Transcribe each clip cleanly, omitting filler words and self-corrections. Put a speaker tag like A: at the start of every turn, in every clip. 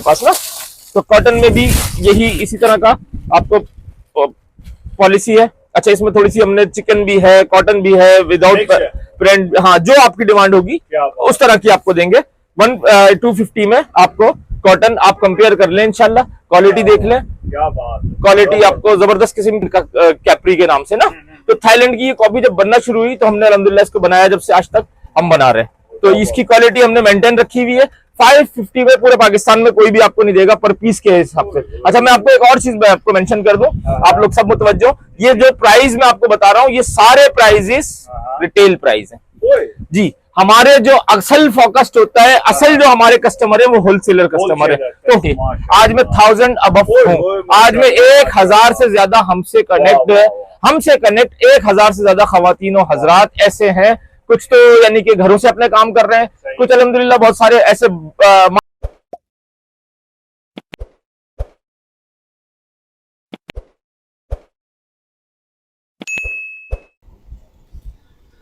A: पास ना। तो कॉटन में भी यही इसी तरह का आपको पॉलिसी है। अच्छा, इसमें थोड़ी सी हमने चिकन भी है, कॉटन भी है, विदाउट प्रिंट। हाँ, जो आपकी डिमांड होगी उस तरह की आपको देंगे। 250 में आपको कॉटन आप कंपेयर कर लें, इंशाल्लाह क्वालिटी देख लें।
B: क्या बात,
A: क्वालिटी आपको जबरदस्त किस्म का कैप्री के नाम से ना। तो थाईलैंड की ये कॉपी जब बनना शुरू हुई तो हमने अल्हम्दुलिल्लाह इसको बनाया, जब से आज तक हम बना रहे हैं। तो इसकी क्वालिटी हमने मेंटेन रखी हुई है। 550 में पूरे पाकिस्तान में कोई भी आपको नहीं देगा पर पीस के हिसाब से। अच्छा, मैं आपको एक और चीज मैं आपको मेंशन कर दूं, आप लोग सब मुतवज्जो। ये जो प्राइस मैं आपको बता रहा हूँ, ये सारे प्राइजेस रिटेल प्राइस हैं जी। हमारे जो असल फोकस्ड होता है, असल जो हमारे कस्टमर है वो होलसेलर कस्टमर है। तो आज मैं 1000 अबव हूँ, आज में 1000 से ज्यादा हमसे कनेक्ट है। हमसे कनेक्ट 1000 से ज्यादा खवातीन हजरात ऐसे हैं। कुछ तो यानी कि घरों से अपने काम कर रहे हैं, कुछ अल्हम्दुलिल्लाह बहुत सारे ऐसे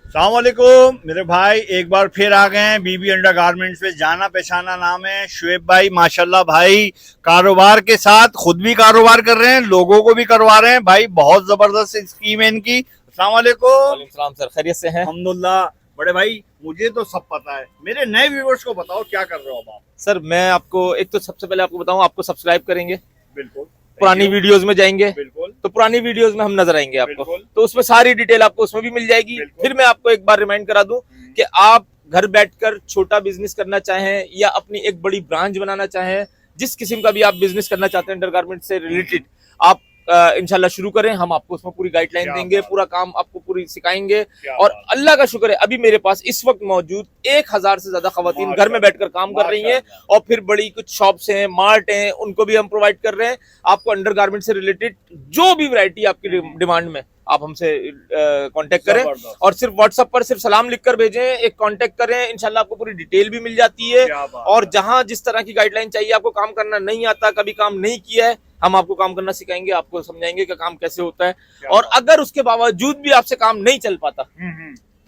B: अस्सलामुअलैकुम मेरे भाई, एक बार फिर आ गए हैं बीबी अंडरगारमेंट्स पे। जाना पहचाना नाम है शुएब भाई, माशाल्लाह भाई कारोबार के साथ खुद भी कारोबार कर रहे हैं, लोगों को भी करवा रहे हैं भाई। बहुत जबरदस्त स्कीम है इनकी। अस्सलामुअलैकुम
A: सर, खैरियत से हैं?
B: अल्हम्दुलिल्लाह। बड़े भाई, मुझे तो सब पता है, मेरे नए व्यूअर्स को बताओ क्या कर रहे हो आप?
A: सर, मैं आपको एक तो सबसे पहले आपको बताऊं, आपको सब्सक्राइब करेंगे,
B: बिल्कुल
A: पुरानी वीडियोस में जाएंगे,
B: बिल्कुल
A: तो पुरानी वीडियोस में हम नजर आएंगे आपको,
B: बिल्कुल।
A: तो उसमें सारी डिटेल आपको उसमें भी मिल जाएगी। फिर मैं आपको एक बार रिमाइंड करा दूं कि आप घर बैठकर छोटा बिजनेस करना चाहें या अपनी एक बड़ी ब्रांच बनाना चाहें, जिस किस्म का भी आप बिजनेस करना चाहते हैं अंडरगारमेंट से रिलेटेड, आप इंशाल्लाह शुरू करें। हम आपको उसमें पूरी गाइडलाइन देंगे, पूरा काम आपको पूरी सिखाएंगे। और अल्लाह का शुक्र है, अभी मेरे पास इस वक्त मौजूद 1000 से ज्यादा खवातीन घर में बैठकर काम कर रही हैं। और फिर बड़ी कुछ शॉप्स हैं, मार्ट हैं, उनको भी हम प्रोवाइड कर रहे हैं। आपको अंडरगारमेंट से रिलेटेड जो भी वैरायटी आपकी डिमांड में, आप हमसे कांटेक्ट करें और सिर्फ व्हाट्सएप पर सिर्फ सलाम लिखकर भेजें, एक कांटेक्ट करें, इंशाल्लाह आपको पूरी डिटेल भी मिल जाती है। और जहां जिस तरह की गाइडलाइन चाहिए, आपको काम करना नहीं आता, कभी काम नहीं किया है, हम आपको काम करना सिखाएंगे, आपको समझाएंगे कि काम कैसे होता है। और अगर उसके बावजूद भी आपसे काम नहीं चल पाता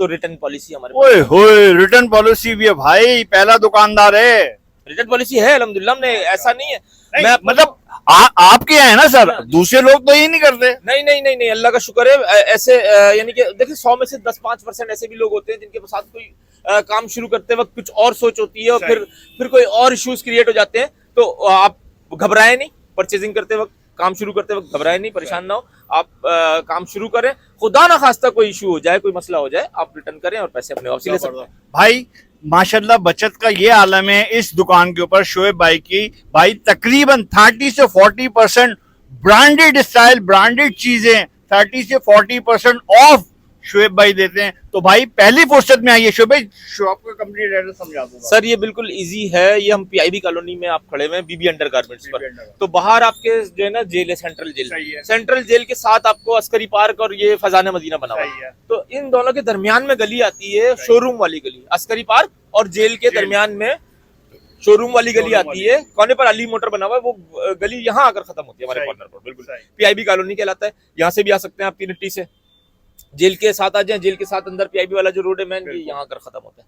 A: तो रिटर्न पॉलिसी हमारे
B: पास। रिटर्न पॉलिसी भी है भाई, पहला दुकानदार है।
A: रिटर्न पॉलिसी है अल्हम्दुलिल्लाह। हमने ऐसा नहीं है,
B: मैं मतलब आपके है ना सर, दूसरे लोग तो ये नहीं करते।
A: नहीं, अल्लाह का शुक्र है। ऐसे यानी कि देखिए 100 में से 10-5% ऐसे भी लोग होते हैं जिनके साथ कोई काम शुरू करते वक्त कुछ और सोच होती है और फिर कोई और इश्यूज क्रिएट हो जाते हैं। तो आप घबराए नहीं, परचेजिंग करते वक्त, काम शुरू करते वक्त घबराए नहीं, परेशान ना हो। आप काम शुरू करें, खुदा ना खास्ता कोई इशू हो जाए, कोई मसला हो जाए, आप रिटर्न करें और पैसे अपने वापस ले सकते हैं।
B: भाई माशाल्लाह बचत का ये आलम है इस दुकान के ऊपर शुएब भाई की। भाई तकरीबन 30 से 40% ब्रांडेड स्टाइल, ब्रांडेड चीजें 30 से 40% ऑफ शुएब भाई देते हैं। तो भाई पहली फुर्सत में आइए। शुएब भाई, शॉप का कंप्लीट एड्रेस समझा दो
A: सर। ये बिल्कुल इजी है। ये हम पीआईबी कॉलोनी में आप खड़े हुए हैं, बीबी अंडरगारमेंट्स पर। तो बाहर आपके जो है ना जेल है, सेंट्रल जेल। सेंट्रल जेल के साथ आपको अस्करी पार्क और ये फजाने मदीना बना हुआ है। तो इन दोनों के दरमियान में गली आती है, शोरूम वाली गली। अस्करी पार्क और जेल के दरमियान में शोरूम वाली गली आती है, कोने पर अली मोटर बना हुआ है। वो गली यहाँ आकर खत्म होती है हमारे कॉर्नर पर। बिल्कुल पीआईबी कॉलोनी कहलाता है। यहाँ से भी आ सकते हैं आप तीनट्टी से, जेल के साथ आ जाएं। जेल के साथ अंदर पीआईबी वाला जो रोड है मैन, ये यहाँ कर खत्म होता है।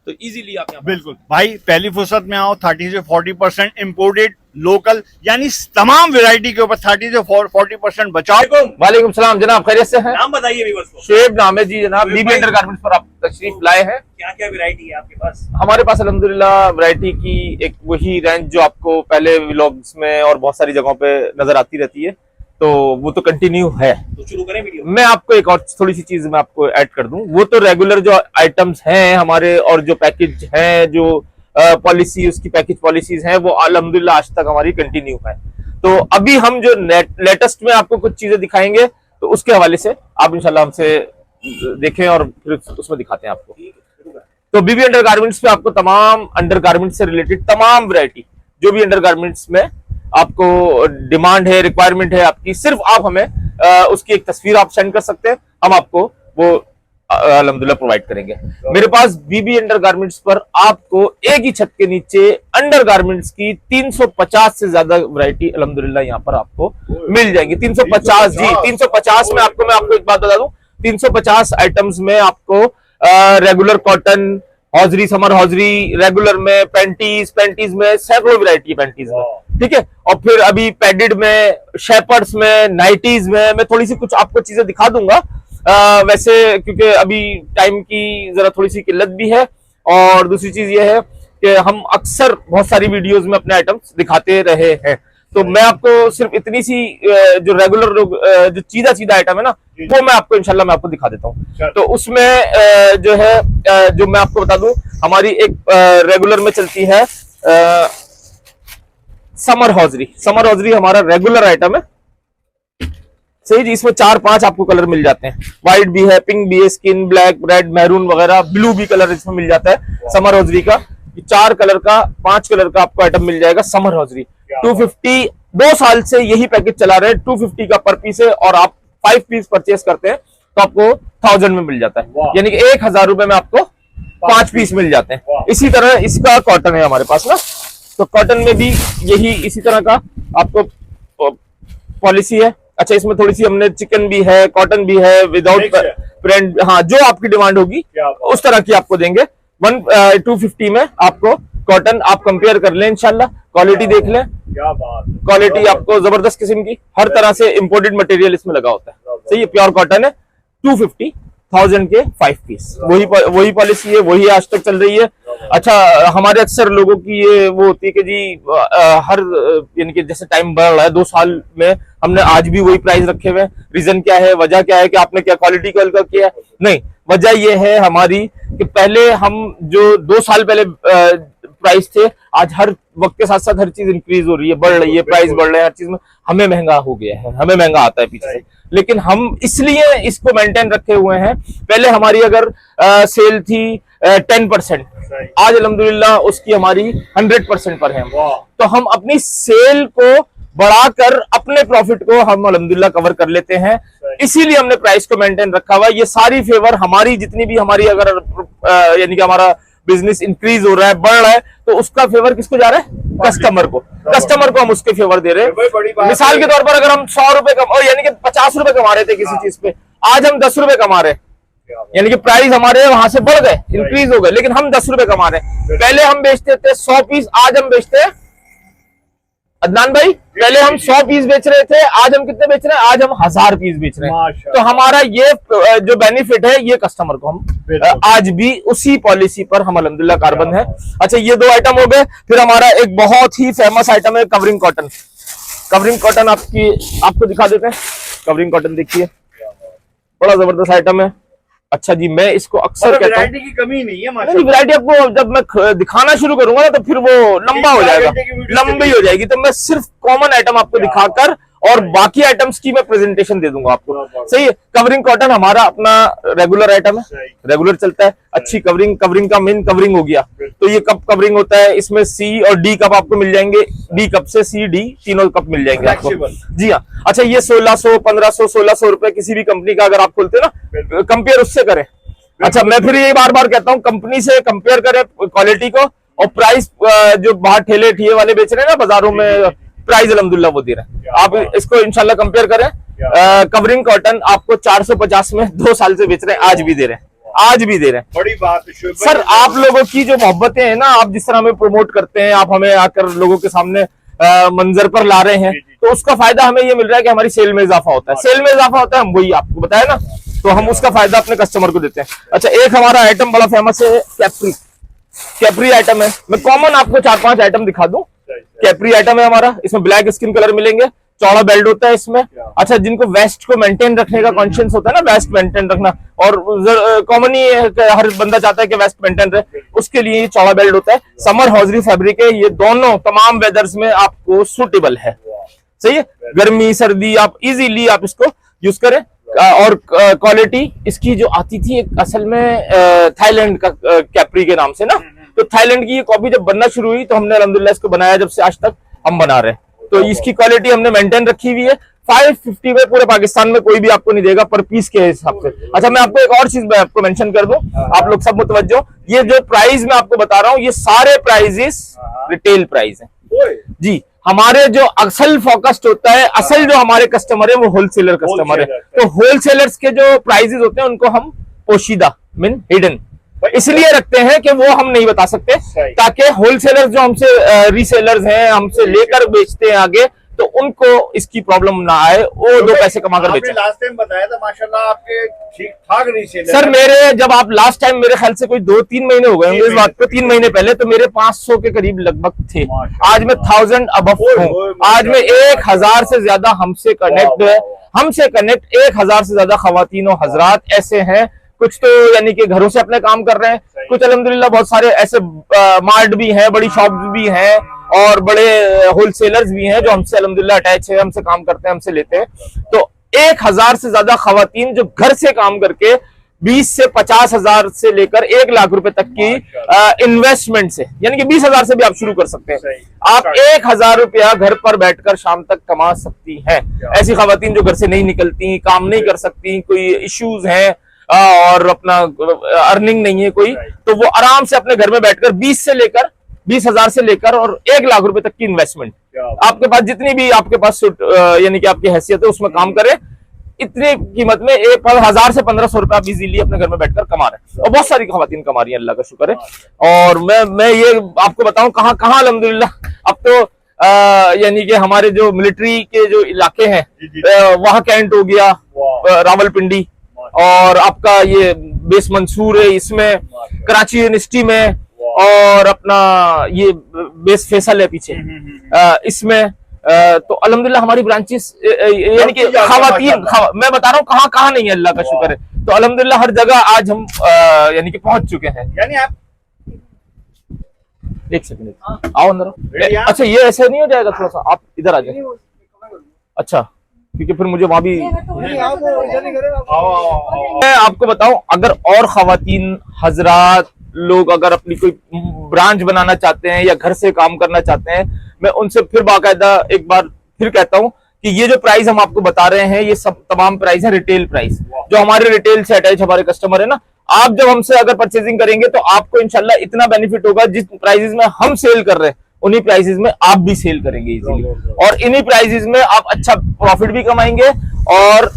A: तो इजीली आप यहाँ
B: बिल्कुल भाई पहली फुर्सत में आओ। 30 से 40% इम्पोर्टेड, लोकल, यानी तमाम वैरायटी के ऊपर 30 से 40% बचाओ।
A: वालेकुम सलाम जनाब, खैरियत से हैं?
B: नाम बताइए व्यूअर्स को।
A: शुएब नाम है जी जनाब। बीबी अंडरगारमेंट्स पर आप तशरीफ लाए हैं।
B: क्या क्या वैरायटी है आपके पास?
A: हमारे पास अल्हम्दुलिल्लाह वैरायटी की एक वही रेंज जो आपको पहले व्लॉग्स में और बहुत सारी जगहों पे नजर आती रहती है, तो वो तो कंटिन्यू है।
B: तो शुरू करें वीडियो।
A: मैं आपको एक और थोड़ी सी चीज मैं आपको ऐड कर दूं। वो तो रेगुलर जो आइटम्स हैं हमारे और जो पैकेज हैं, जो पॉलिसी उसकी पैकेज पॉलिसीज हैं, वो अल्हम्दुलिल्लाह आज तक हमारी कंटिन्यू है। तो अभी हम जो लेटेस्ट में आपको कुछ चीजें दिखाएंगे, तो उसके हवाले से आप इंशाल्लाह हमसे देखें और फिर उसमें दिखाते हैं आपको। तो बीबी अंडरगारमेंट्स पे आपको तमाम अंडरगारमेंट्स से रिलेटेड तमाम वैरायटी, जो भी अंडरगारमेंट्स में आपको डिमांड है, रिक्वायरमेंट है आपकी, सिर्फ आप हमें उसकी एक तस्वीर आप सेंड कर सकते हैं, हम आपको वो अल्हम्दुलिल्लाह प्रोवाइड करेंगे। मेरे पास बीबी अंडरगारमेंट्स पर आपको एक ही छत के नीचे अंडरगारमेंट्स की 350 से ज्यादा वैरायटी अल्हम्दुलिल्लाह यहाँ पर आपको मिल जाएंगी। 350 जी, 350 में आपको, मैं आपको एक बात बता दूं, 350 आइटम्स में आपको regular cotton, hosiery, summer hosiery, regular में, पैंटीज में सैकड़ों वैरायटी है पैंटीज में, ठीक है। और फिर अभी पैडेड में, शेपर्ड्स में, नाइटीज में मैं थोड़ी सी कुछ आपको चीजें दिखा दूंगा। वैसे क्योंकि अभी टाइम की जरा थोड़ी सी किल्लत भी है, और दूसरी चीज ये है कि हम अक्सर बहुत सारी वीडियोस में अपने आइटम्स दिखाते रहे हैं, तो मैं आपको सिर्फ इतनी सी जो रेगुलर लोग जो सीधा आइटम है ना, वो मैं आपको इंशाल्लाह मैं आपको दिखा देता हूँ। तो उसमें जो है जो मैं आपको बता दूं, हमारी एक रेगुलर में चलती है समर हौजरी हमारा रेगुलर आइटम है, सही जी। इसमें 4-5 आपको कलर मिल जाते हैं, व्हाइट भी है, पिंक भी है, स्किन, ब्लैक, रेड, मैरून वगैरह, ब्लू भी कलर इसमें मिल जाता है समर हौजरी का। 4 कलर का, 5 कलर का आपको आइटम मिल जाएगा समर हौजरी। 250, 2 साल से यही पैकेज चला रहे हैं, 250 का पर पीस है, और आप 5 पीस परचेस करते हैं तो आपको 1000 में मिल जाता है, यानी कि 1000 रुपए में आपको 5 पीस मिल जाते हैं। इसी तरह इसका कॉटन है हमारे पास ना, तो कॉटन में भी यही इसी तरह का आपको पॉलिसी है। अच्छा, इसमें थोड़ी सी हमने चिकन भी है, कॉटन भी है, विदाउट प्रिंट, हाँ जो आपकी डिमांड होगी उस तरह की आपको देंगे। 250 में आपको कॉटन आप कंपेयर कर लें, इंशाल्लाह क्वालिटी देख लें, क्वालिटी आपको जबरदस्त किस्म की, हर तरह से इंपोर्टेड मटेरियल इसमें लगा होता है, सही है। प्योर कॉटन है, 250,000 के 5 पीस, वही पॉलिसी है, वही आज तक चल रही है। अच्छा, हमारे अक्सर लोगों की ये वो होती है कि जी हर यानी कि जैसे टाइम बढ़ रहा है, 2 साल में हमने आज भी वही प्राइस रखे हुए हैं। रीजन क्या है, वजह क्या है कि आपने क्या क्वालिटी को हल्का किया? नहीं, वजह ये है हमारी कि पहले हम जो 2 साल पहले प्राइस थे, आज हर वक्त के साथ साथ हर चीज इंक्रीज हो रही है, बढ़ रही है, प्राइस बढ़ रहे हैं हर चीज में, हमें महंगा हो गया है, हमें महंगा आता है पीछे से, लेकिन हम इसलिए इसको मेंटेन रखे हुए हैं। पहले हमारी अगर सेल थी 10%, आज अल्हम्दुलिल्लाह उसकी हमारी 100% पर है। तो हम अपनी सेल को बढ़ाकर अपने प्रॉफिट को हम अल्हम्दुलिल्लाह कवर कर लेते हैं, इसीलिए हमने प्राइस को मेंटेन रखा हुआ है। ये सारी फेवर हमारी जितनी भी हमारी अगर यानी कि हमारा बिजनेस इंक्रीज हो रहा है, बढ़ रहा है, तो उसका फेवर किसको जा रहा है? कस्टमर को हम उसके फेवर दे रहे हैं। मिसाल के तौर पर अगर हम 100 रुपए कम, यानी कि 50 रुपए कमा रहे थे किसी चीज पे, आज हम 10 रुपए कमा रहे हैं, यानी कि प्राइस हमारे वहां से बढ़ गए, इंक्रीज हो गए, लेकिन हम 10 रुपए कमा रहे हैं। पहले हम बेचते थे 100 पीस, आज हम बेचते हैं, अदनान भाई, पहले हम 100 पीस बेच रहे थे, आज हम कितने बेच रहे हैं? आज हम 1000 पीस बेच रहे हैं। तो हमारा ये जो बेनिफिट है, ये कस्टमर को हम आज भी उसी पॉलिसी पर हम अल्हम्दुलिल्लाह कारबंद है। अच्छा, ये 2 आइटम हो गए। फिर हमारा एक बहुत ही फेमस आइटम है कवरिंग कॉटन। कवरिंग कॉटन आपको दिखा देते हैं। कवरिंग कॉटन देखिए, बड़ा जबरदस्त आइटम है। अच्छा जी, मैं इसको अक्सर कहता हूँ,
B: वैरायटी की कमी नहीं है,
A: नहीं, वैरायटी आपको जब मैं दिखाना शुरू करूंगा ना, तो फिर वो लंबा हो जाएगा, लंबी हो जाएगी। तो मैं सिर्फ कॉमन आइटम आपको दिखाकर और बाकी आइटम्स की मैं प्रेजेंटेशन दे दूंगा आपको, सही है। कवरिंग कॉटन हमारा अपना रेगुलर आइटम है, रेगुलर चलता है। अच्छी कवरिंग का मेन कवरिंग हो गया, तो ये कप कवरिंग होता है, इसमें सी और डी कप आपको मिल जाएंगे, डी कप से सी डी तीनों कप मिल जाएंगे आपको, जी हाँ। अच्छा, ये 1600, 1500, 1600 रुपए किसी भी कंपनी का अगर आप खोलते ना, कंपेयर उससे करें। अच्छा, मैं फिर ये बार बार कहता हूँ, कंपनी से कंपेयर करें क्वालिटी को, और प्राइस जो बाहर ठेले ठिए वाले बेच रहे हैं ना बाजारों में, प्राइस अल्हम्दुलिल्लाह वो दे रहे हैं। आप इसको इंशाल्लाह कंपेयर करें। कवरिंग कॉटन आपको 450 में 2 साल से बेच रहे हैं, आज भी दे रहे हैं, आज भी दे रहे हैं।
B: बड़ी बात है
A: सर, आप लोगों की जो मोहब्बतें हैं ना, आप जिस तरह हमें प्रमोट करते हैं, आप हमें आकर लोगों के सामने मंजर पर ला रहे हैं, तो उसका फायदा हमें ये मिल रहा है कि हमारी सेल में इजाफा होता है। सेल में इजाफा होता है, हम वही आपको बताया ना, तो हम उसका फायदा अपने कस्टमर को देते हैं। अच्छा, एक हमारा आइटम बड़ा फेमस है, कैप्री आइटम है। मैं कॉमन आपको 4-5 आइटम दिखा दूं। कैप्री आइटम है हमारा, इसमें ब्लैक स्किन कलर मिलेंगे, चौड़ा बेल्ट होता है इसमें। अच्छा, जिनको वेस्ट को मेंटेन रखने का कॉन्शियस होता है ना, वेस्ट मेंटेन रखना, और कॉमन ही हर बंदा चाहता है कि वेस्ट मेंटेन रहे, उसके लिए ये चौड़ा बेल्ट होता है। समर हौजरी फैब्रिक है, ये दोनों तमाम वेदर्स में आपको सुटेबल है, सही है। गर्मी सर्दी आप इजीली आप इसको यूज करें। और क्वालिटी इसकी जो आती थी एक असल में थाईलैंड का कैप्री के नाम से ना, तो थाईलैंड की ये कॉपी जब बनना शुरू हुई, तो हमने अल्हम्दुलिल्लाह इसको बनाया, जब से आज तक हम बना रहे हैं। तो इसकी क्वालिटी हमने मेंटेन रखी हुई है। 550 में पूरे पाकिस्तान में कोई भी आपको नहीं देगा पर पीस के हिसाब से। अच्छा, मैं आपको एक और चीज मैं आपको मेंशन कर दूं, आप लोग सब मुतवज्जो, ये जो प्राइस मैं आपको बता रहा हूँ, ये सारे प्राइजेस रिटेल प्राइस है जी। हमारे जो असल फोकस्ड होता है, असल जो हमारे कस्टमर है, वो होलसेलर कस्टमर है। तो होलसेलर्स के जो प्राइजेस होते हैं, उनको हम पोशीदा मीन हिडन इसलिए रखते हैं कि वो हम नहीं बता सकते, ताकि होलसेलर जो हमसे रीसेलर्स हैं, हमसे लेकर बेचते हैं आगे, तो उनको इसकी प्रॉब्लम ना आए, वो दो पैसे कमा कर बेचें।
B: लास्ट टाइम बताया था माशाल्लाह आपके ठीक ठाक रीसेलर।
A: सर मेरे जब आप लास्ट टाइम, मेरे ख्याल से कोई 2-3 महीने हो गए होंगे इस बात को, 3 महीने पहले तो मेरे 500 के करीब लगभग थे। आज मैं 1000 अबव हूँ। आज में 1000 से ज्यादा हमसे कनेक्ट है। हमसे कनेक्ट 1000 से ज्यादा खवातीन और हजरात ऐसे हैं। कुछ तो यानी कि घरों से अपने काम कर रहे हैं, कुछ अल्हम्दुलिल्लाह बहुत सारे ऐसे मार्ट भी हैं, बड़ी शॉप भी हैं और बड़े होलसेलर्स भी हैं जो हमसे अल्हम्दुलिल्लाह अटैच है, हमसे काम करते हैं, हमसे लेते हैं। तो 1000 से ज्यादा खवातीन जो घर से काम करके 20 से 50,000 से लेकर 1 लाख रुपए तक की इन्वेस्टमेंट से, यानी कि 20,000 से भी आप शुरू कर सकते हैं। आप 1000 रुपया घर पर बैठकर शाम तक कमा सकती हैं। ऐसी खवातीन जो घर से नहीं निकलती, काम नहीं कर सकती, कोई इश्यूज हैं और अपना अर्निंग नहीं है कोई, तो वो आराम से अपने घर में बैठकर 20,000 से लेकर और 1 लाख रुपए तक की इन्वेस्टमेंट, आपके पास जितनी भी आपके पास यानी कि आपकी हैसियत है उसमें काम करें, इतनी कीमत में 1000 से 1500 रुपए आप इजीली अपने घर में बैठकर कमा रहे हैं। और बहुत सारी खवातीन कमा रही हैं, अल्लाह का शुक्र है। और मैं ये आपको बताऊं कहाँ अल्हम्दुलिल्लाह अब तो यानी कि हमारे जो मिलिट्री के जो इलाके हैं वहां कैंट हो गया, रावलपिंडी, और आपका ये बेस मंसूर है, इसमें कराची यूनिवर्सिटी में, और अपना ये बेस फैसल है पीछे इसमें। तो अल्हम्दुलिल्लाह हमारी ब्रांचेस यानी कि खवातीन, मैं बता रहा हूँ कहाँ नहीं है, अल्लाह का शुक्र है। तो अल्हम्दुलिल्लाह हर जगह आज हम यानी कि पहुंच चुके हैं।
B: यानी आप
A: एक सेकंड आओ अंदर। अच्छा ये ऐसे नहीं हो जाएगा, थोड़ा सा आप इधर आ जाए। अच्छा, क्योंकि फिर मुझे वहां भी मैं आपको बताऊं, अगर और खवातीन हजरात लोग अगर अपनी कोई ब्रांच बनाना चाहते हैं या घर से काम करना चाहते हैं, मैं उनसे फिर बाकायदा एक बार फिर कहता हूं कि ये जो प्राइस हम आपको बता रहे हैं, ये सब तमाम प्राइस है रिटेल प्राइस, जो हमारे रिटेल से अटैच हमारे कस्टमर है ना। आप जब हमसे अगर परचेजिंग करेंगे तो आपको इंशाल्लाह इतना बेनिफिट होगा, जिस प्राइसेस में हम सेल कर रहे हैं उन्हीं प्राइसेस में आप भी सेल करेंगे इजीली, और इन्हीं प्राइसेस में आप अच्छा प्रॉफिट भी कमाएंगे। और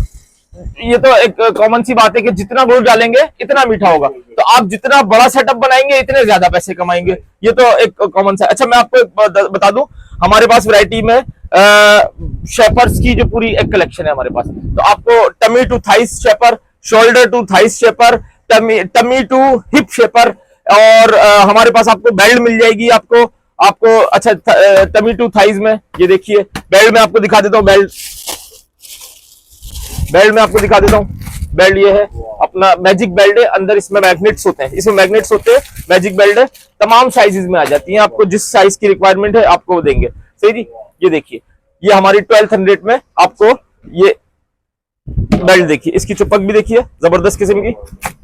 A: ये तो एक कॉमन सी बात है कि जितना गुड़ डालेंगे इतना मीठा होगा, तो आप जितना बड़ा सेटअप बनाएंगे इतने ज्यादा पैसे कमाएंगे, ये तो एक कॉमन सा। अच्छा मैं आपको बता दूं, हमारे पास वैरायटी में शेपर्स की जो पूरी एक कलेक्शन है हमारे पास, तो आपको tummy to thighs shaper, shoulder to thighs shaper, tummy to hip shaper, और हमारे पास आपको बेल्ट मिल जाएगी आपको अच्छा टमी टू थाइज में। ये देखिए बेल्ट में आपको दिखा देता हूँ, बेल्ट में आपको दिखा देता हूँ। बेल्ट ये है अपना मैजिक बेल्ट है, अंदर इसमें मैग्नेट्स होते हैं, मैजिक बेल्ट है, तमाम साइजेस में आ जाती है, आपको जिस साइज की रिक्वायरमेंट है आपको वो देंगे। सही जी, ये देखिए ये हमारी 1200 में आपको ये बेल्ट देखिए, इसकी चुपक भी देखिए जबरदस्त किस्म की,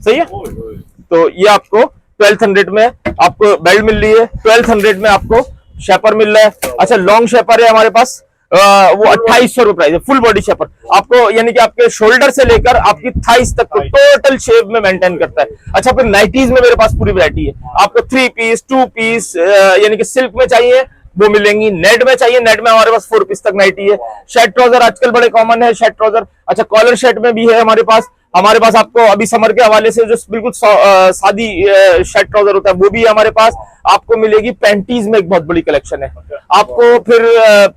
A: सही है। तो ये आपको 1200 में आपको बेल्ट मिल रही है, 1200 में आपको शेपर मिल रहा है। अच्छा लॉन्ग शेपर है हमारे पास, वो 2800 रुपए प्राइस है, फुल बॉडी शेपर आपको, यानी कि आपके शोल्डर से लेकर आपकी थाइस तक को टोटल शेप में मेंटेन करता है। अच्छा फिर नाइटीज में मेरे पास पूरी वैरायटी है, आपको 3 पीस 2 पीस यानी कि सिल्क में चाहिए वो मिलेंगी, नेट में चाहिए, नेट में हमारे पास 4 पीस तक नाइटी है। शर्ट ट्राउजर आजकल बड़े कॉमन है, शर्ट ट्राउजर। अच्छा कॉलर शर्ट में भी है हमारे पास आपको अभी समर के हवाले से जो बिल्कुल सादी शर्ट ट्राउजर होता है वो भी है हमारे पास। आपको मिलेगी पैंटीज में एक बहुत बड़ी कलेक्शन है, आपको फिर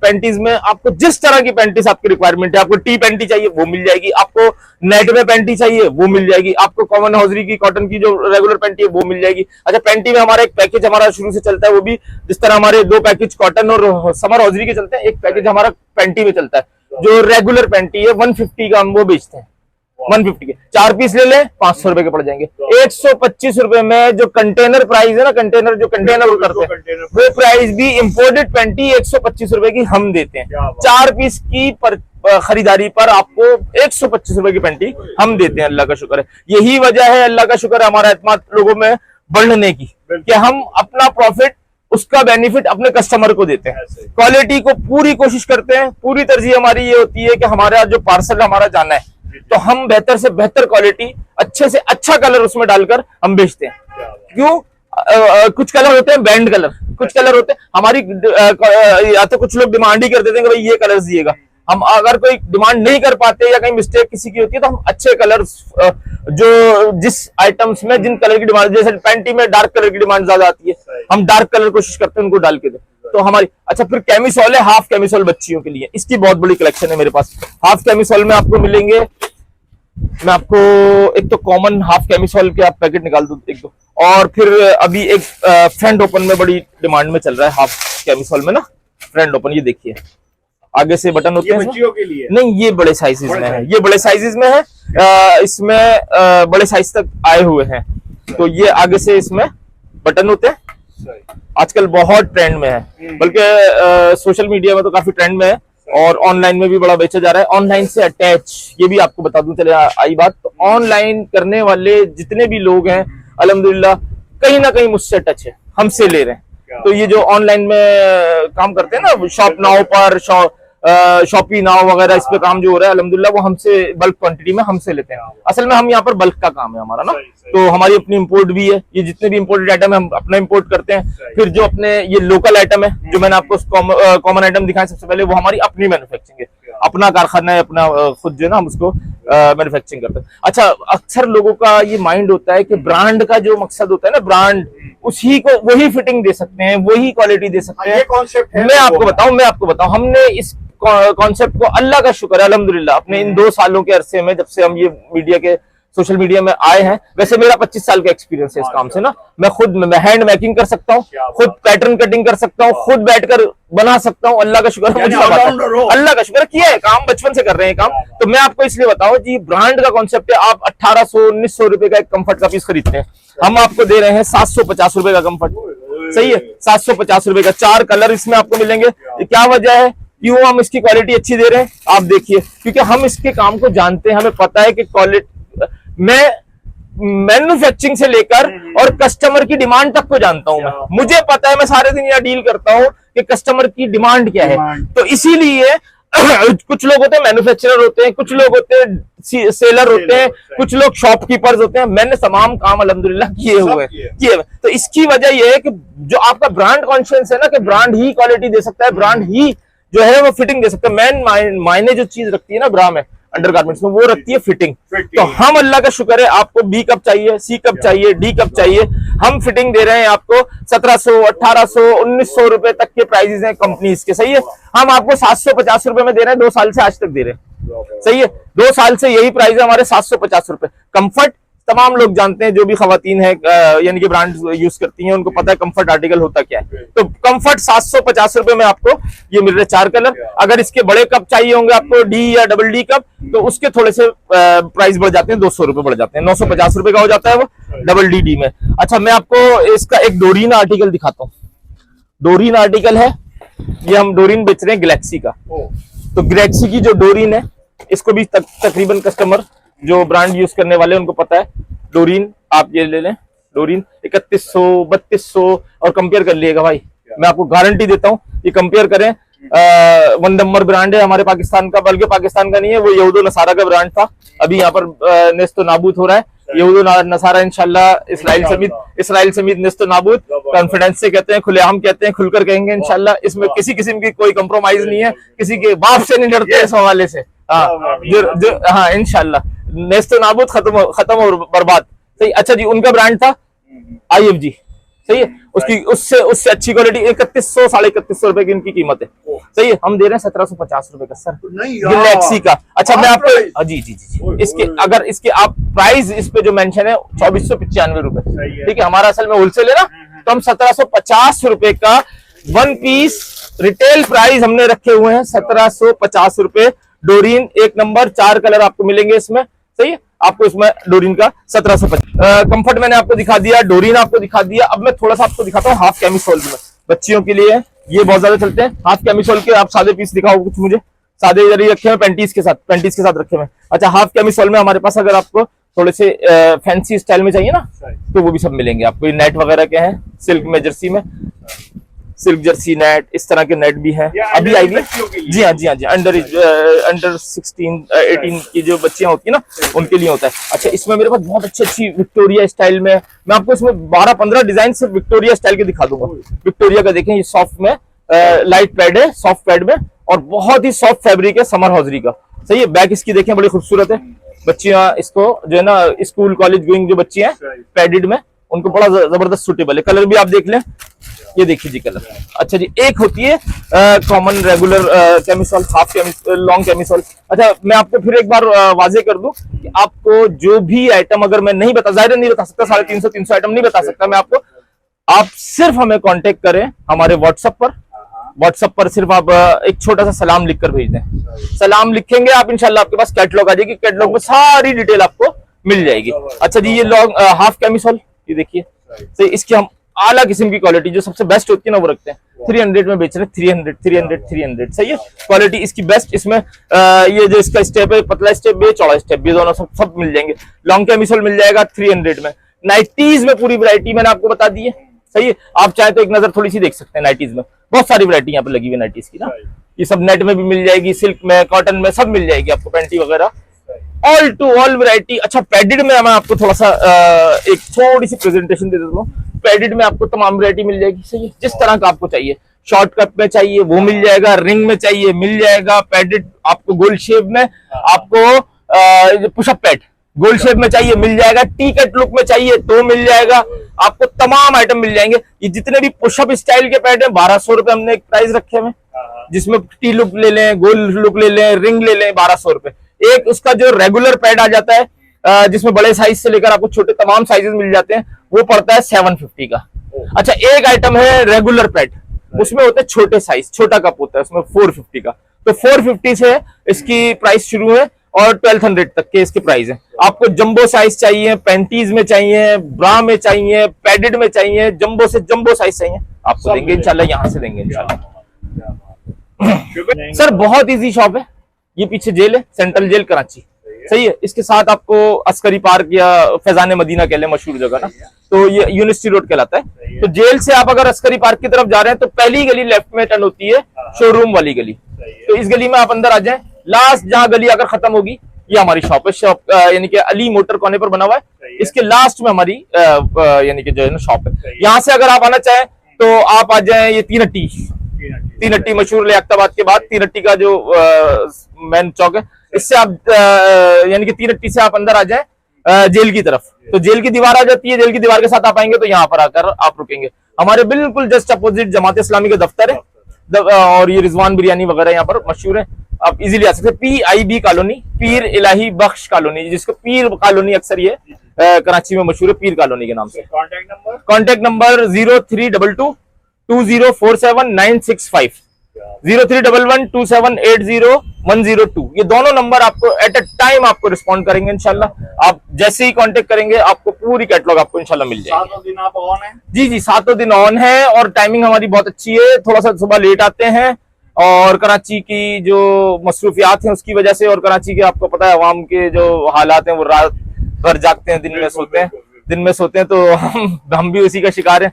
A: पैंटीज में आपको जिस तरह की पैंटीज आपकी रिक्वायरमेंट है, आपको टी पैंटी चाहिए वो मिल जाएगी, आपको नेट में पैंटी चाहिए वो मिल जाएगी, आपको कॉमन हौजरी की कॉटन की जो रेगुलर पैंटी है वो मिल जाएगी। अच्छा पैंटी में हमारा एक पैकेज हमारा शुरू से चलता है, वो भी जिस तरह हमारे 2 पैकेज कॉटन और समर हौजरी के चलते हैं, एक पैकेज हमारा पैंटी में चलता है जो रेगुलर पैंटी है, 150 का हम वो बेचते हैं, 150 के 4 पीस ले लें 500 रुपए के पड़ जाएंगे। 125 रुपए में जो कंटेनर प्राइस है ना, कंटेनर उतरते हैं वो प्राइस भी इंपोर्टेड पैंटी 125 रुपए की हम देते हैं। 4 पीस की खरीदारी पर आपको 125 रुपए की पैंटी हम देते हैं, अल्लाह का शुक्र है। यही वजह है अल्लाह का शुक्र है हमारा एतमाद लोगों में बढ़ने की, कि हम अपना प्रॉफिट उसका बेनिफिट अपने कस्टमर को देते हैं, क्वालिटी को पूरी कोशिश करते हैं। पूरी तरजीह हमारी ये होती है कि हमारा जो पार्सल हमारा जाना है तो हम बेहतर से बेहतर क्वालिटी, अच्छे से अच्छा कलर उसमें डालकर हम बेचते हैं। क्यों कुछ कलर होते हैं बैंड कलर, कुछ कलर होते हैं हमारी या तो कुछ लोग डिमांड ही कर देते हैं कि भाई ये कलर दिएगा, हम अगर कोई डिमांड नहीं कर पाते या कहीं मिस्टेक किसी की होती है तो हम अच्छे कलर, जो जिस आइटम्स में जिन कलर की डिमांड, जैसे पैंटी में डार्क कलर की डिमांड ज्यादा आती है, हम डार्क कलर कोशिश करते हैं उनको डाल के दें तो हमारी। अच्छा, फिर कैमिसोल है, हाफ कैमिसोल बच्चियों के लिए, इसकी बहुत बड़ी कलेक्शन है मेरे पास। हाफ कैमिसोल में आपको मिलेंगे, मैं आपको एक तो कॉमन हाफ कैमिसोल के आप पैकेट निकाल दो एक दो, और फिर अभी एक फ्रंट ओपन में बड़ी डिमांड में चल रहा है हाफ कैमिसोल में ना, फ्रंट ओपन। ये देखिए आगे से बटन होते हैं,
B: बच्चियों के लिए
A: नहीं ये बड़े साइजेस में है, ये बड़े साइजेस में है, इसमें बड़े साइज तक आए हुए हैं। तो ये आगे से इसमें बटन होते हैं, आजकल बहुत ट्रेंड में है, बल्कि सोशल मीडिया में तो काफी ट्रेंड में है और ऑनलाइन में भी बड़ा बेचा जा रहा है। ऑनलाइन से अटैच, ये भी आपको बता दूं, चले आई बात, तो ऑनलाइन करने वाले जितने भी लोग हैं अल्हम्दुलिल्लाह कहीं ना कहीं मुझसे टच है, हमसे ले रहे हैं। तो ये जो ऑनलाइन में काम करते हैं ना, शॉप नाउ पर, शॉपी नाउ वगैरह, इस पे काम जो हो रहा है अल्हम्दुलिल्लाह वो हमसे बल्क क्वांटिटी में हमसे लेते हैं। असल में हम यहाँ पर बल्क का काम है हमारा ना, तो हमारी अपनी इंपोर्ट भी है, ये जितने भी इंपोर्टेड आइटम है हम अपना इंपोर्ट करते हैं। फिर जो अपने ये लोकल आइटम है, जो मैंने आपको कॉमन आइटम दिखाया सबसे पहले, वो हमारी अपनी मैन्युफैक्चरिंग है, अपना कारखाना है, अपना खुद जो है ना हम उसको मैन्युफैक्चरिंग करते हैं। अच्छा, अक्सर लोगों का ये माइंड होता है कि ब्रांड का जो मकसद होता है ना, ब्रांड उसी को वही फिटिंग दे सकते हैं, वही क्वालिटी दे सकते हैं।
B: ये कॉन्सेप्ट है,
A: मैं आपको बताऊं हमने इस कॉन्सेप्ट को, अल्लाह का शुक्र है अल्हम्दुलिल्लाह, अपने इन 2 सालों के अरसे में, जब से हम ये मीडिया के सोशल मीडिया में आए हैं, वैसे मेरा 25 साल का एक्सपीरियंस है इस काम से ना। मैं खुद हैंड मेकिंग कर सकता हूँ, खुद पैटर्न कटिंग कर सकता हूँ, खुद बैठकर बना सकता हूँ, अल्लाह का शुक्र है मुझे अल्लाह का शुक्र किया है, काम बचपन से कर रहे हैं काम। तो मैं आपको इसलिए बताऊं जी, ब्रांड का कॉन्सेप्ट है, आप 1800-1900 रुपए का एक कंफर्ट का पीस खरीदते हैं, हम आपको दे रहे हैं 750 रुपए का कंफर्ट। सही है, 750 रुपए का, 4 कलर इसमें आपको मिलेंगे। क्या वजह है, क्यों हम इसकी क्वालिटी अच्छी दे रहे हैं, आप देखिए, क्योंकि हम इसके काम को जानते हैं, हमें पता है कि क्वालिटी, मैं मैन्युफैक्चरिंग से लेकर और कस्टमर की डिमांड तक को जानता हूं। मैं, मुझे पता है, मैं सारे दिन यहाँ डील करता हूं कि कस्टमर की डिमांड क्या है। तो इसीलिए कुछ लोग होते हैं मैन्युफैक्चरर होते हैं, कुछ लोग होते हैं सेलर होते हैं, कुछ लोग शॉपकीपर्स होते हैं, मैंने तमाम काम अल्हम्दुलिल्लाह किए हुए किए। तो इसकी वजह यह है कि जो आपका ब्रांड कॉन्शियस है ना, कि ब्रांड ही क्वालिटी दे सकता है, ब्रांड ही जो है वो फिटिंग दे सकता है। मेन मायने जो चीज रखती है ना ब्रा में, अंडरगारमेंट्स में, वो रखती है फिटिंग। तो हम अल्लाह का शुक्र है, आपको बी कप चाहिए, सी कप चाहिए, डी कप चाहिए, हम फिटिंग दे रहे हैं आपको 1700, 1800, 1900 रुपए तक के प्राइसेस हैं कंपनीज के। सही है, हम आपको 750 रुपए में दे रहे हैं, 2 साल से आज तक दे रहे हैं। सही है, 2 साल से यही प्राइस है हमारे, 750 रुपए। कंफर्ट तमाम लोग जानते हैं, जो भी खवातीन है यानी कि ब्रांड यूज करती हैं, उनको पता है कंफर्ट आर्टिकल होता क्या है। तो कंफर्ट 750 रुपए में आपको ये मिल रहे 4 कलर। अगर इसके बड़े कप चाहिए होंगे आपको, डी या डबल डी कप, तो उसके थोड़े से प्राइस बढ़ जाते हैं, 200 रुपए बढ़ जाते हैं, 950 रुपए का हो जाता है वो डबल डी में। अच्छा, मैं आपको इसका एक डोरीन आर्टिकल दिखाता हूँ। डोरीन आर्टिकल है, ये हम डोरीन बेच रहे हैं गैलेक्सी का। तो गैलेक्सी की जो डोरीन है, इसको भी तकरीबन कस्टमर जो ब्रांड यूज करने वाले उनको पता है। डोरीन आप ये ले लें, डोरीन 3100, 3200, और कंपेयर कर लिएगा भाई, मैं आपको गारंटी देता हूं, ये कंपेयर करें, 1 नंबर ब्रांड है हमारे पाकिस्तान का, बल्कि पाकिस्तान का नहीं है, वो यहूदो नसारा का ब्रांड था, अभी यहाँ पर नेस्तो नाबूद हो रहा है। यहूदो नसारा इंशाल्लाह इसराइल समीत नेस्तो नाबूद, कॉन्फिडेंस से कहते हैं, खुलेआम कहते हैं, खुलकर कहेंगे इंशाल्लाह। इसमें किसी किस्म की कोई कंप्रोमाइज नहीं है, किसी के बाप से नहीं डरते इस हवाले से। हाँ इंशाल्लाह नेस्तो नाबूद, खत्म और बर्बाद। सही। अच्छा जी, उनका ब्रांड था IFG। सही है, उसकी उससे अच्छी क्वालिटी 3100, 3150 रुपए की इनकी कीमत है। सही है, हम दे रहे हैं 1750 रुपए का सर, गैलेक्सी का। अच्छा, मैं आपको जी जी जी इसके, अगर इसके आप प्राइस इस पे जो मेंशन है 2495 रुपए, ठीक है, हमारा असल में होलसेल है ना, तो हम 1750 रुपए का 1 पीस रिटेल प्राइस हमने रखे हुए हैं, 1750 रुपए। डोरीन 1 नंबर, 4 कलर आपको मिलेंगे इसमें। सही है, आपको इसमें डोरीन का 1750। कंफर्ट मैंने आपको दिखा दिया, डोरीन आपको दिखा दिया। अब मैं थोड़ा सा आपको दिखाता हूँ हाफ कैमिसोल में, बच्चियों के लिए ये बहुत ज्यादा चलते हैं। हाफ कैमिसोल के आप सादे पीस दिखाओ कुछ मुझे, सादे इधर ही रखे हुए, पैंटीज के साथ रखे हुए। अच्छा, हाफ कैमिसोल में हमारे पास अगर आपको थोड़े से फैंसी स्टाइल में चाहिए ना, तो वो भी सब मिलेंगे आपको। ये नेट वगैरह के हैं, सिल्क में, जर्सी में, सिल्क जर्सी नेट, इस तरह के नेट भी हैं, अभी आई है। जी हाँ, अंडर 16, 18 की जो बच्चियां होती है ना, उनके लिए होता है। अच्छा, इसमें मेरे पास बहुत अच्छी विक्टोरिया स्टाइल में, मैं आपको इसमें 12-15 डिजाइन सिर्फ विक्टोरिया स्टाइल के दिखा दूंगा। विक्टोरिया का देखें, ये सॉफ्ट में लाइट पैड है, सॉफ्ट पैड में, और बहुत ही सॉफ्ट फैब्रिक है समर हॉजरी का। सही है। बैक इसकी देखें बड़ी खूबसूरत है। बच्चियां इसको जो है ना स्कूल कॉलेज गोइंग जो बच्ची हैं पैडेड में, उनको बड़ा जबरदस्त सूटेबल है। कलर भी आप देख लें, ये देखिए जी कलर। अच्छा जी, एक होती है common regular camisole, half camisole, long camisole. अच्छा मैं आपको फिर एक बार वाजे कर दूं कि आपको जो भी आइटम अगर मैं नहीं बता, जाहिर नहीं बता सकता, 350 आइटम नहीं बता सकता मैं आपको। आप सिर्फ हमें कांटेक्ट करें हमारे व्हाट्सएप पर सिर्फ आप एक छोटा सा सलाम लिखकर भेज दें। सलाम लिखेंगे आप, इंशाल्लाह आपके पास कैटलॉग आ जाएगी। कैटलॉग में सारी डिटेल आपको मिल जाएगी। अच्छा जी, ये लॉन्ग हाफ कैमिसोल, ये देखिए। तो इसकी हम आला किस्म की क्वालिटी जो सबसे बेस्ट होती है ना वो रखते हैं। 300 में बेच रहे हैं, 300। सही है, क्वालिटी इसकी बेस्ट। इसमें ये जो इसका स्टेप है, पतला स्टेप भी, चौड़ा स्टेप भी, दोनों सब मिल जाएंगे। लॉन्ग कैमिसोल मिल जाएगा 300 में। नाइटीज में पूरी वैरायटी मैंने आपको बता दी है। सही है, आप चाहे तो एक नजर थोड़ी सी देख सकते हैं। नाइटीज में बहुत सारी वैरायटी यहाँ पे लगी हुई नाइटीज की ना। ये सब नेट में भी मिल जाएगी, सिल्क में, कॉटन में, सब मिल जाएगी आपको, पैंटी वगैरह, ऑल टू ऑल वैरायटी। अच्छा पैडेड में मैं आपको थोड़ा सा एक थोड़ी सी प्रेजेंटेशन दे देता हूँ। पैडेड में आपको तमाम वैरायटी मिल जाएगी। सही है, जिस तरह का आपको चाहिए, शॉर्ट कट में चाहिए वो मिल जाएगा, रिंग में चाहिए मिल जाएगा, पैडेड आपको गोल्ड शेप में, आपको पुशअप पैड गोल्ड शेप में चाहिए मिल जाएगा, टी कट लुक में चाहिए तो मिल जाएगा, आपको तमाम आइटम मिल जाएंगे। ये जितने भी पुशअप स्टाइल के पैड है 1200 रुपए हमने एक प्राइस रखे हुए, जिसमें टी लुक ले लें, गोल्ड लुक ले लें, रिंग ले लें, 1200 रुपए। एक उसका जो रेगुलर पैड आ जाता है जिसमें बड़े साइज से लेकर आपको छोटे तमाम साइजेस मिल जाते हैं, वो पड़ता है 750 का। अच्छा एक आइटम है रेगुलर पैड, उसमें होते हैं छोटे साइज, छोटा कप होता है उसमें 450 का। तो 450 से इसकी प्राइस शुरू है और 1200 तक के इसके प्राइस है। आपको जंबो साइज चाहिए, पैंटीज में चाहिए, ब्रा में चाहिए, पैडेड में चाहिए, जंबो से जंबो साइज चाहिए, आपको देंगे इंशाल्लाह, यहाँ से देंगे इंशाल्लाह। सर बहुत इजी शॉप है। ये पीछे जेल है, सेंट्रल जेल कराची। सही है, इसके साथ आपको अस्करी पार्क या फैजान मदीना कह लें, मशहूर जगह ना, तो ये यूनिवर्सिटी रोड कहलाता है। तो जेल से आप अगर अस्करी पार्क की तरफ जा रहे हैं तो पहली गली लेफ्ट में टर्न होती है, शोरूम वाली गली। तो इस गली में आप अंदर आ जाएं, लास्ट जहां गली अगर खत्म होगी ये हमारी शॉप है। शॉप यानी कि अली मोटर कोने पर बना हुआ है, इसके लास्ट में हमारी यानी कि जो है ना शॉप है। यहाँ से अगर आप आना चाहें तो आप आ जाएं, ये तीन हट्टी मशहूर लियाकताबाद के बाद तीन हट्टी का जो मेन चौक है, इससे आप यानी कि तीन हट्टी से आप अंदर आ जाएं जेल की तरफ, तो जेल की दीवार आ जाती है। जेल की दीवार के साथ आप आएंगे तो यहाँ पर आकर आप रुकेंगे। हमारे बिल्कुल जस्ट अपोजिट जमात इस्लामी का दफ्तर है और ये रिजवान बिरयानी वगैरह यहाँ पर मशहूर है, आप इजीली आ सकते हैं। PIB कॉलोनी, पीर इलाही बख्श कॉलोनी, जिसको पीर कॉलोनी अक्सर ये कराची में मशहूर है, पीर कॉलोनी के नाम से। कॉन्टेक्ट नंबर 0322 2047 965, 03112780 ये दोनों नंबर आपको एट अ टाइम आपको रिस्पॉन्ड करेंगे इंशाल्लाह। आप जैसे ही कांटेक्ट करेंगे आपको पूरी कैटलॉग आपको इंशाल्लाह मिल जाएगी।
B: 7 दिन आप ऑन है?
A: जी 7 दिन ऑन है और टाइमिंग हमारी बहुत अच्छी है। थोड़ा सा सुबह लेट आते हैं और कराची की जो मसरूफियात हैं उसकी वजह से, और कराची के आपको पता है अवाम के जो हालात हैं, वो रात भर जागते हैं, दिन में सोते हैं, तो हम भी उसी का शिकार हैं।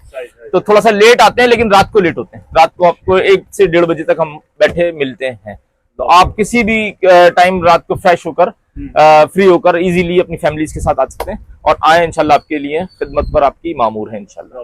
A: तो थोड़ा सा लेट आते हैं लेकिन रात को लेट होते हैं। रात को आपको 1 से 1:30 बजे तक हम बैठे मिलते हैं। तो आप किसी भी टाइम रात को फ्रेश होकर फ्री होकर इजीली अपनी फैमिलीज के साथ आ सकते हैं और आए इंशाल्लाह, आपके लिए खिदमत पर आपकी मामूर है इंशाल्लाह।